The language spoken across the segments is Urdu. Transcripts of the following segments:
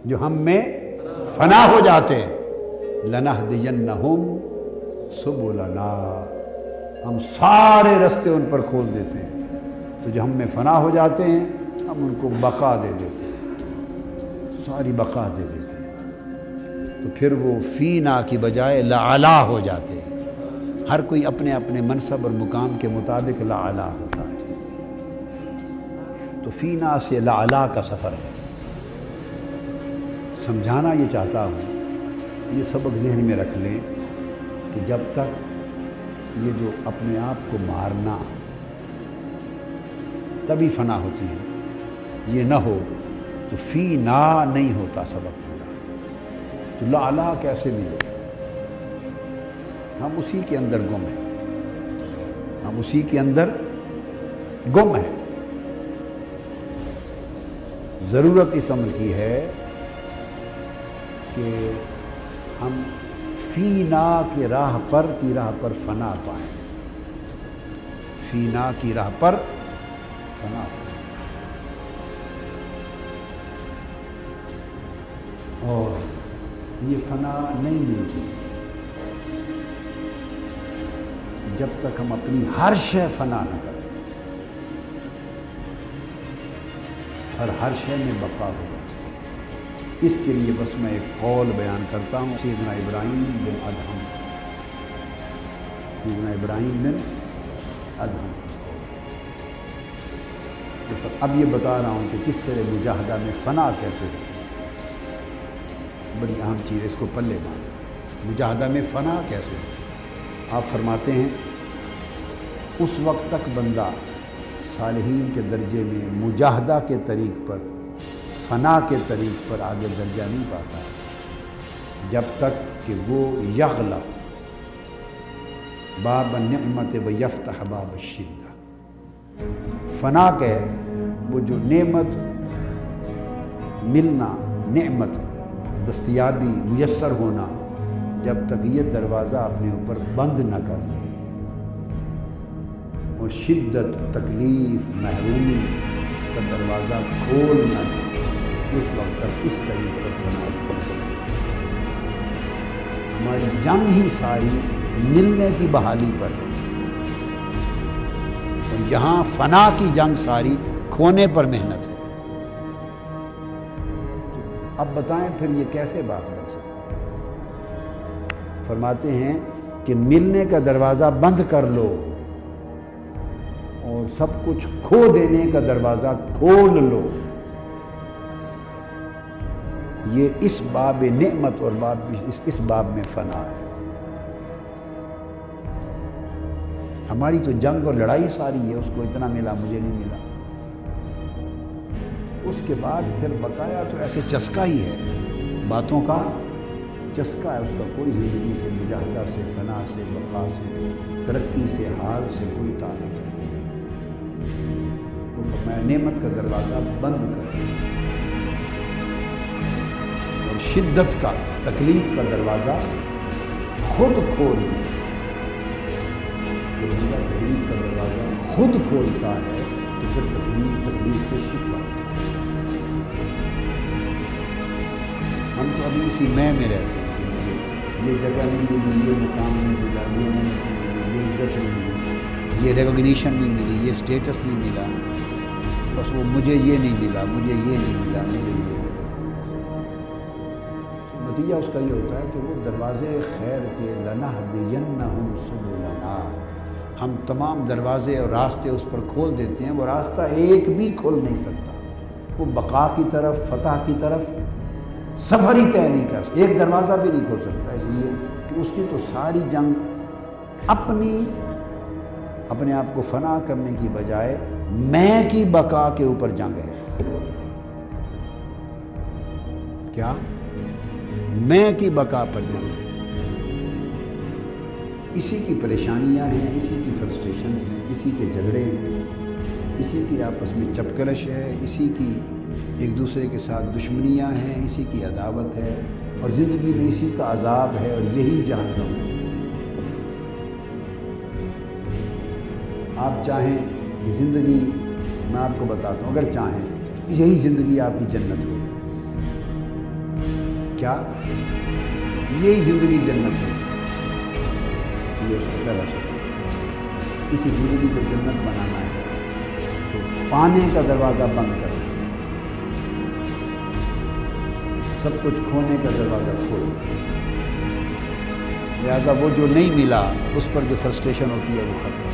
جو ہم میں فنا ہو جاتے ہیں، لَنَهْدِيَنَّهُمْ سُبُلَنَا، ہم سارے رستے ان پر کھول دیتے ہیں۔ تو جو ہم میں فنا ہو جاتے ہیں ہم ان کو بقا دے دیتے ہیں، ساری بقا دے دیتے ہیں، تو پھر وہ فینا کی بجائے لعلا ہو جاتے ہیں۔ ہر کوئی اپنے اپنے منصب اور مقام کے مطابق لعلا ہوتا ہے، تو فینا سے لعلا کا سفر ہے۔ سمجھانا یہ چاہتا ہوں، یہ سبق ذہن میں رکھ لیں کہ جب تک یہ جو اپنے آپ کو مارنا تبھی فنا ہوتی ہے، یہ نہ ہو تو فینا نہیں ہوتا سبق پورا۔ تو لعلا کیسے ملے؟ ہم اسی کے اندر گم ہیں، ہم اسی کے اندر گم ہیں۔ ضرورت اس عمل کی ہے کہ ہم فینا کی راہ پر فنا پائیں، فینا کی راہ پر فنا پائیں۔ اور یہ فنا نہیں ملتی جب تک ہم اپنی ہر شے فنا نہ کریں، ہر شے میں بقا ہوگا۔ اس کے لیے بس میں ایک قول بیان کرتا ہوں سیدنا ابراہیم بن ادہم، سیدنا ابراہیم بن ادہم۔ اب یہ بتا رہا ہوں کہ کس طرح مجاہدہ میں فنا کیسے ہو، بڑی اہم چیز، اس کو پلے باندھیں۔ مجاہدہ میں فنا کیسے ہو؟ آپ فرماتے ہیں اس وقت تک بندہ صالحین کے درجے میں مجاہدہ کے طریق پر، فنا کے طریق پر آگے درجہ نہیں پاتا جب تک کہ وہ یغلق باب النعمت و یفتح باب الشدہ۔ فنا کے وہ جو نعمت ملنا، نعمت دستیابی میسر ہونا، جب تک یہ دروازہ اپنے اوپر بند نہ کر لے اور شدت، تکلیف، محرومی کا دروازہ کھول نہ دے، اس وقت تک اس طریق پر فنا کرتے ہیں۔ ہماری جنگ ہی ساری ملنے کی بحالی پر ہے، اور یہاں فنا کی جنگ ساری کھونے پر محنت ہے۔ اب بتائیں پھر یہ کیسے بات بن سکتی ہے؟ فرماتے ہیں کہ ملنے کا دروازہ بند کر لو اور سب کچھ کھو دینے کا دروازہ کھول لو۔ یہ اس باب نعمت اور اس باب میں فنا ہے۔ ہماری تو جنگ اور لڑائی ساری ہے، اس کو اتنا ملا، مجھے نہیں ملا۔ اس کے بعد پھر بقایا تو ایسے چسکا ہی ہے، باتوں کا چسکا ہے، اس کا کوئی زندگی سے، مجاہدہ سے، فنا سے، بقا سے، ترقی سے، حال سے کوئی تعلق نہیں۔ تو فرمایا نعمت کا دروازہ بند کر، اور شدت کا، تکلیف کا دروازہ خود کھول۔ جب بندہ تکلیف کا دروازہ خود کھولتا ہے تو پھر تکلیف کے شکوہ۔ ہم تو ابھی اسی میں رہتے ہیں، یہ جگہ نہیں ملی، یہ مقام نہیں ملا، یہ عزت نہیں ملی، یہ ریکگنیشن نہیں ملی، یہ اسٹیٹس نہیں ملا، بس وہ مجھے یہ نہیں ملا، مجھے یہ نہیں ملا، مجھے یہ۔ نتیجہ اس کا یہ ہوتا ہے کہ وہ دروازے خیر کے لَنَهْدِيَنَّهُمْ سُبُلَنَا، ہم تمام دروازے اور راستے اس پر کھول دیتے ہیں، وہ راستہ ایک بھی کھل نہیں سکتا، وہ بقا کی طرف، فتح کی طرف سفر ہی طے نہیں کر سکتا، ایک دروازہ بھی نہیں کھول سکتا، اس لیے کہ اس کی تو ساری جنگ اپنے آپ کو فنا کرنے کی بجائے میں کی بقا کے اوپر جنگ ہے۔ کیا؟ میں کی بقا پر جنگ ہے۔ اسی کی پریشانیاں ہیں، اسی کی فرسٹریشن ہے، اسی کے جھگڑے ہیں، اسی کی آپس میں چپکلش ہے، اسی کی ایک دوسرے کے ساتھ دشمنیاں ہیں، اسی کی عداوت ہے، اور زندگی میں اسی کا عذاب ہے، اور یہی جہنم ہے۔ آپ چاہیں کہ زندگی، میں آپ کو بتاتا ہوں، اگر چاہیں یہی زندگی آپ کی جنت ہوگی، کیا؟ یہی زندگی جنت ہے، یہ اس کا پہلا شرط۔ اسی زندگی کو جنت بنانا ہے تو پانے کا دروازہ بند کر، سب کچھ کھونے کا دروازہ کھول۔ لہذا وہ جو نہیں ملا اس پر جو فرسٹریشن ہوتی ہے وہ ختم،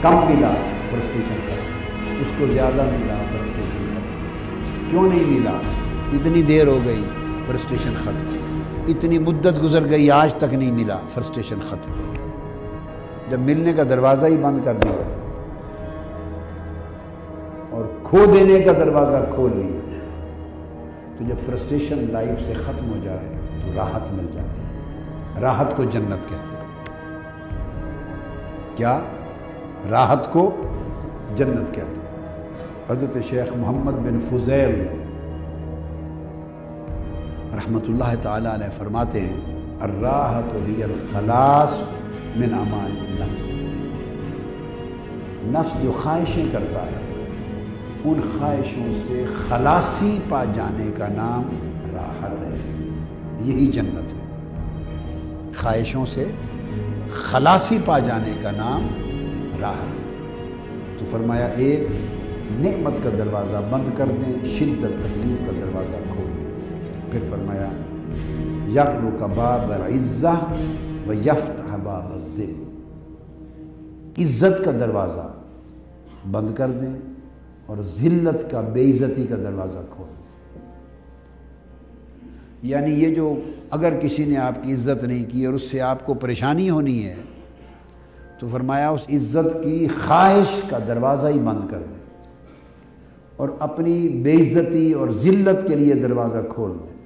کم ملا فرسٹریشن ختم، اس کو زیادہ ملا فرسٹریشن ختم۔ کیوں نہیں ملا؟ اتنی دیر ہو گئی، فرسٹریشن ختم۔ اتنی مدت گزر گئی، آج تک نہیں ملا، فرسٹریشن ختم۔ جب ملنے کا دروازہ ہی بند کر دیا اور کھو دینے کا دروازہ کھول لیا تو جب فرسٹریشن لائف سے ختم ہو جائے تو راحت مل جاتی ہے۔ راحت کو جنت کہتے ہیں۔ کیا؟ راحت کو جنت کہتے ہیں۔ حضرت شیخ محمد بن فضیل رحمۃ اللہ تعالی علیہ فرماتے ہیں الراحت ہی الخلاص من امان النفس۔ نفس جو خواہشیں کرتا ہے ان خواہشوں سے خلاصی پا جانے کا نام راحت ہے، یہی جنت ہے۔ خواہشوں سے خلاصی پا جانے کا نام راحت ہے۔ تو فرمایا ایک نعمت کا دروازہ بند کر دیں، شدت تکلیف کا دروازہ کھول دیں۔ پھر فرمایا یغلق باب العزہ و یفتح باب الذل۔ عزت کا دروازہ بند کر دیں اور ذلت کا، بے عزتی کا دروازہ کھول دیں۔ یعنی یہ جو اگر کسی نے آپ کی عزت نہیں کی اور اس سے آپ کو پریشانی ہونی ہے تو فرمایا اس عزت کی خواہش کا دروازہ ہی بند کر دیں اور اپنی بے عزتی اور ذلت کے لیے دروازہ کھول دیں۔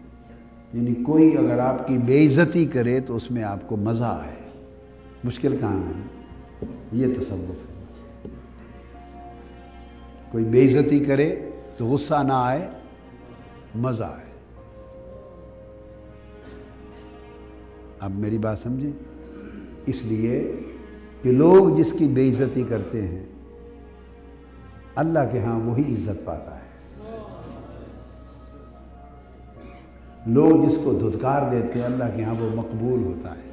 یعنی کوئی اگر آپ کی بے عزتی کرے تو اس میں آپ کو مزہ آئے، مشکل کام ہے، یہ تصوف ہے۔ کوئی بے عزتی کرے تو غصہ نہ آئے، مزہ آئے۔ اب میری بات سمجھیں؟ اس لیے کہ لوگ جس کی بے عزتی کرتے ہیں اللہ کے ہاں وہی عزت پاتا ہے۔ لوگ جس کو دھتکار دیتے ہیں اللہ کے ہاں وہ مقبول ہوتا ہے۔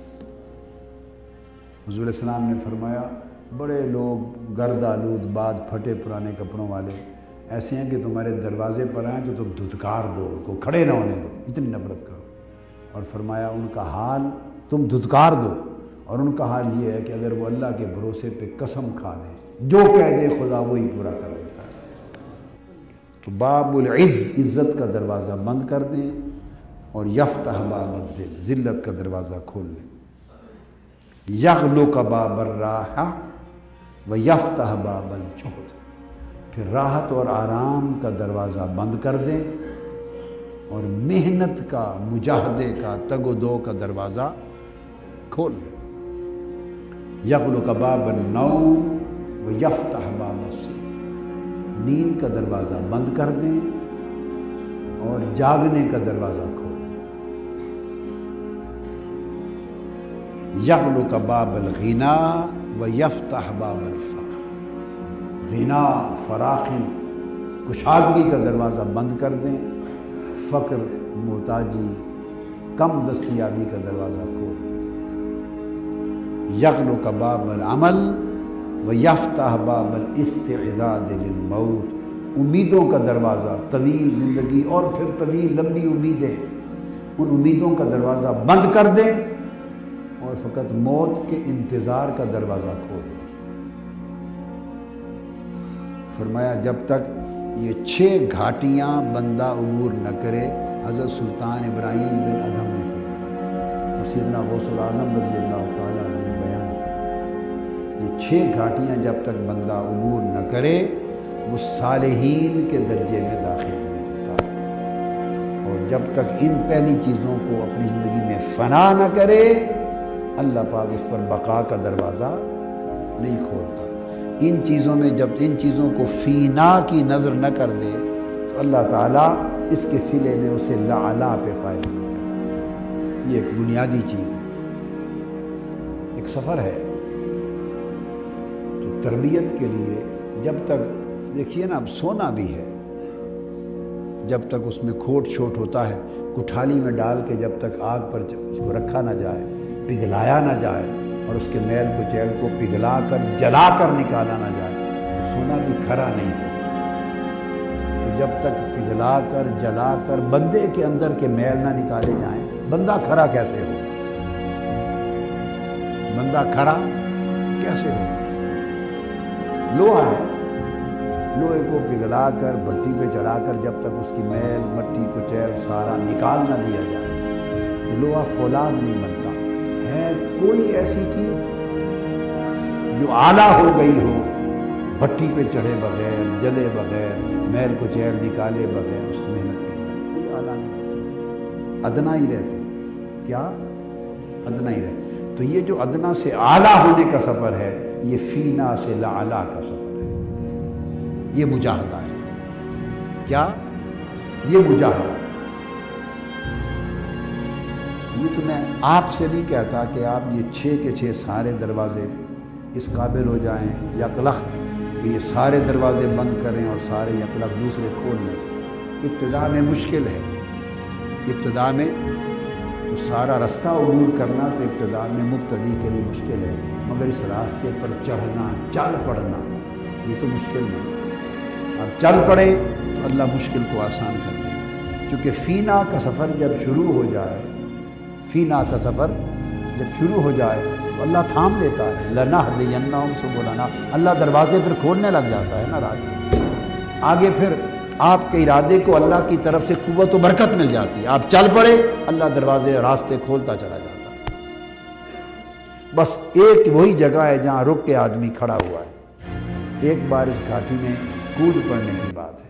حضور علیہ السلام نے فرمایا بڑے لوگ گرد آلود بعد پھٹے پرانے کپڑوں والے ایسے ہیں کہ تمہارے دروازے پر آئیں تو تم دھتکار دو، ان کو کھڑے نہ ہونے دو، اتنی نفرت کرو۔ اور فرمایا ان کا حال تم دھتکار دو، اور ان کا حال یہ ہے کہ اگر وہ اللہ کے بھروسے پہ قسم کھا دیں، جو کہہ دے خدا وہی پورا کر دیتا ہے۔ تو باب العز، عزت کا دروازہ بند کر دیں اور یفتح باب الذل، ذلت کا دروازہ کھول لیں۔ یغلق باب الراحہ و یفتح باب الجہد، پھر راحت اور آرام کا دروازہ بند کر دیں اور محنت کا، مجاہدے کا، تگ و دو کا دروازہ کھول لیں۔ یغلق باب النوم و یفتح باب السحر، نیند کا دروازہ بند کر دیں اور جاگنے کا دروازہ کھول دیں۔ یغلق باب الغنا و یفتح باب الفقر، غنا، فراخی، کشادگی کا دروازہ بند کر دیں، فقر، محتاجی، کم دستیابی کا دروازہ کھول دیں۔ یغلق باب العمل و یفتح باب الاستعداد للموت، امیدوں کا دروازہ، طویل زندگی اور پھر طویل لمبی امیدیں، ان امیدوں کا دروازہ بند کر دیں اور فقط موت کے انتظار کا دروازہ کھول دیں۔ فرمایا جب تک یہ 6 گھاٹیاں بندہ عبور نہ کرے، حضرت سلطان ابراہیم بن ادھم نے فرمایا اور سیدنا غوث العظم رضی اللہ تعالیٰ عنہ نے بیان فرمایا، یہ 6 گھاٹیاں جب تک بندہ عبور نہ کرے وہ صالحین کے درجے میں داخل نہیں ہوتا، اور جب تک ان پہلی چیزوں کو اپنی زندگی میں فنا نہ کرے اللہ پاک اس پر بقا کا دروازہ نہیں کھولتا۔ ان چیزوں میں جب ان چیزوں کو فینا کی نظر نہ کر دے تو اللہ تعالیٰ اس کے صلے میں اسے لعلا پہ فائز نہیں کرتا۔ یہ ایک بنیادی چیز ہے، ایک سفر ہے۔ تو تربیت کے لیے جب تک دیکھیے نا، اب سونا بھی ہے، جب تک اس میں کھوٹ چھوٹ ہوتا ہے، کٹھالی میں ڈال کے جب تک آگ پر اس کو رکھا نہ جائے، پگھلایا نہ جائے اور اس کے میل کچیل کو پگھلا کر جلا کر نکالا نہ جائے تو سونا بھی کھرا نہیں ہوگا۔ تو جب تک پگھلا کر جلا کر بندے کے اندر کے میل نہ نکالے جائیں، بندہ کھرا کیسے ہوگا؟ بندہ کھڑا کیسے ہوگا؟ لوہا ہے، لوہے کو پگھلا کر بھٹی پہ چڑھا کر جب تک اس کی میل مٹی کچیل سارا نکال نہ دیا جائے تو لوہا فولاد نہیں بنتا۔ ہے کوئی ایسی چیز جو اعلیٰ ہو گئی ہو بھٹی پہ چڑھے بغیر، جلے بغیر، میل کچیل نکالے بغیر، اس کی محنت کے بغیر کوئی اعلیٰ نہیں ہوتی، ادنا ہی رہتے۔ کیا؟ ادنا ہی رہتے۔ تو یہ جو ادنا سے اعلیٰ ہونے کا سفر ہے، یہ فینا سے لاعلیٰ کا سفر ہے، یہ مجاہدہ ہے۔ کیا؟ یہ مجاہدہ ہے۔ یہ تو میں آپ سے نہیں کہتا کہ آپ یہ 6 کے 6 سارے دروازے اس قابل ہو جائیں یکلخت کہ یہ سارے دروازے بند کریں اور سارے یکلخت دوسرے کھول لیں۔ ابتدا میں مشکل ہے، ابتدا میں تو سارا رستہ عبور کرنا تو ابتدا میں مبتدی کے لیے مشکل ہے، مگر اس راستے پر چڑھنا، چل پڑنا یہ تو مشکل نہیں۔ اب چل پڑے تو اللہ مشکل کو آسان کر دے، چونکہ فینا کا سفر جب شروع ہو جائے، فینا کا سفر جب شروع ہو جائے تو اللہ تھام لیتا ہے۔ لَنَهْدِيَنَّهُمْ سُبُلَنَا، اللہ دروازے پھر کھولنے لگ جاتا ہے نا راستے، آگے پھر آپ کے ارادے کو اللہ کی طرف سے قوت و برکت مل جاتی ہے، آپ چل پڑے اللہ دروازے راستے کھولتا چلا جاتا ہے۔ بس ایک وہی جگہ ہے جہاں رک کے آدمی کھڑا ہوا ہے، ایک بار اس گھاٹی میں کود پڑنے کی بات ہے۔